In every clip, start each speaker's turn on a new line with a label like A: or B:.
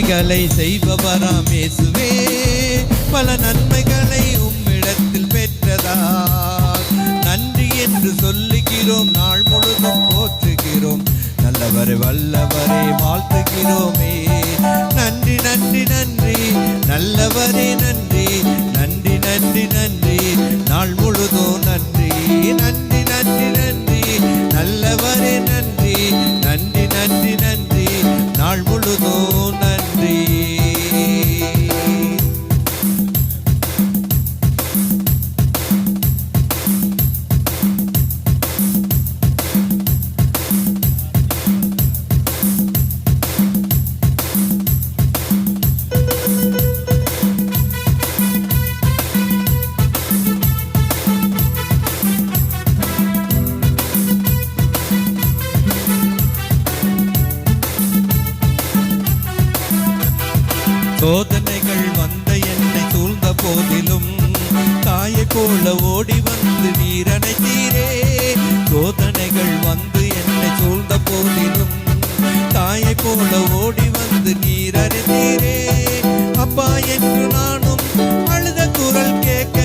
A: நன்மைகளை செய்பவராம் இயேசுவே, பல நன்மைகளை உம்மிடத்தில் பெற்றதா நன்றி என்று சொல்லுகிறோம். நாள் முழுதும் போற்றுகிறோம். நல்லவரே வல்லவரே வாழ்த்துகிறோமே. நன்றி நன்றி நன்றி நல்லவரே நன்றி நன்றி நன்றி நன்றி நாள் முழுதும் நன்றி நன்றி நன்றி நன்றி நல்லவரே நன்றி நன்றி நன்றி நன்றி நாள் முழுதும் நன்றி. சோதனைகள் வந்த என்னை சூழ்ந்த போதிலும் தாயை போல ஓடி வந்து நீர் அணைத்தீரே. சோதனைகள் வந்து என்னை சூழ்ந்த போதிலும் தாயை போல ஓடி வந்து நீர் அணைத்தீரே. அப்பா என்று நானும் அழுத குரல் கேட்க,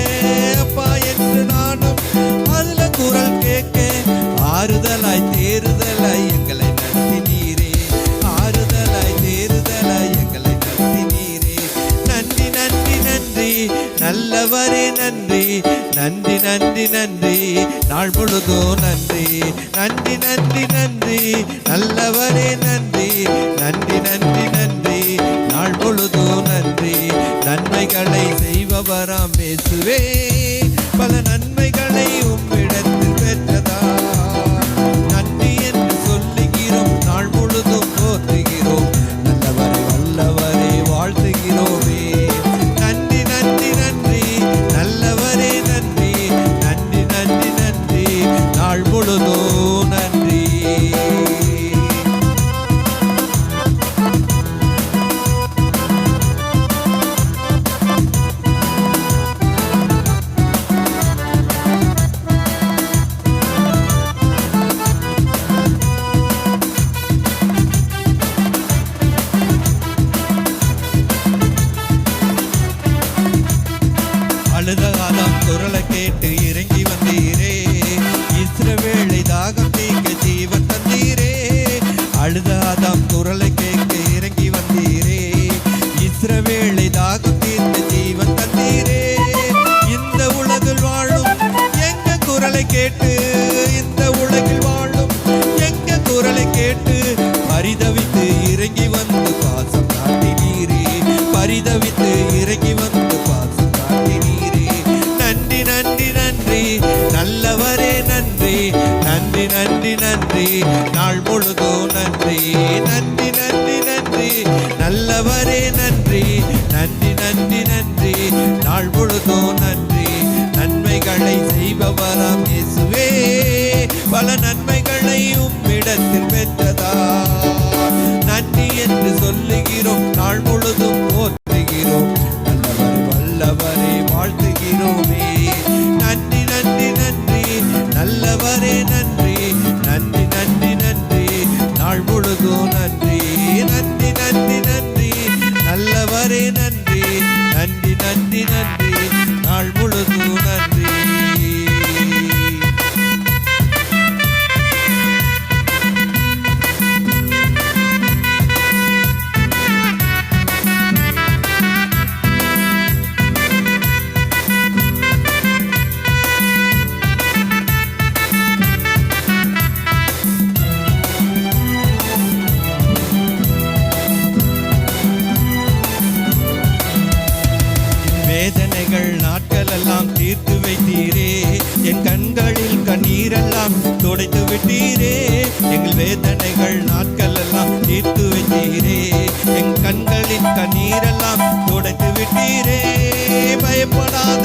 A: அப்பா என்று நானும் அழுத குரல் கேட்க, ஆறுதலாய் தேறுதலாய் எங்களை நடத்தினீரே. ஆறுதலாய் தேறுதலாய் எங்களை நல்லவரே நன்றி நன்றி நன்றி நன்றி நாள் முழுதும் நன்றி நன்றி நன்றி நன்றி நல்லவரே நன்றி நன்றி நன்றி நன்றி நாள் முழுதும் நன்றி. நன்மைகளை செய்பவராம் இயேசுவே, பல நன்மைகளை உம்மிடத்தில் பெற்றதா நன்றி என்று சொல்லுகிறோம். நாள் முழுதும் போற்றுகிறோம். நல்லவரே வல்லவரே வாழ்த்துகிறோமே. முழுதும் நன்றி. அழுத காலம் குரலை கேட்டு இறங்கி வந்தீரே. இஸ்ரவேலை தாகம் தீர்க்க ஜீவன் தந்தீரே. அழுதாதாம் குரலை கேட்க இறங்கி வந்தீரே. இஸ்ரவேலை தாகம் தீர்க்க ஜீவன் தந்தீரே. இந்த உலகில் வாழும் எங்க குரலை கேட்டு, இந்த உலகில் வாழும் எங்க குரலை கேட்டு பரிதவித்து இறங்கி வந்து பாசம் காட்டினீரே. பரிதவித்து இறங்கி வந்து பாசம் காட்டினீரே. நன்றி நன்றி நன்றி நல்லவரே நன்றி நன்றி நன்றி நன்றி நாள் முழுதும் நன்றி நன்றி நன்றி நன்றி நல்லவரே நன்றி நன்றி நன்றி நன்றி நாள் முழுதும் நன்றி. நன்மைகளை செய்பவராம் இயேசுவே, பல நன்மைகளை உம்மிடத்தில் பெற்றதா நன்றி என்று சொல்லுகிறோம். நாள் முழுதும் போற்றுகிறோம். நல்லவரே வல்லவரே வாழ்த்துகிறோமே. நன்றி நன்றி நன்றி நல்லவரே நன்றி நன்றி நன்றி நன்றி நாள் முழுதும் நன்றி நன்றி நன்றி நன்றி நல்லவரே நன்றி நன்றி நன்றி நன்றி நாள் முழுதும் நன்றி. வேதனைகள் நாட்கள் எல்லாம் தீர்த்து வைத்தீரே. என் கண்களில் கண்ணீரெல்லாம் துடைத்து விட்டீரே. எங்கள் வேதனைகள் நாட்கள் எல்லாம் தீர்த்து வைத்தீரே. என் கண்களின் கண்ணீரெல்லாம் துடைத்து விட்டீரே. பயப்படாத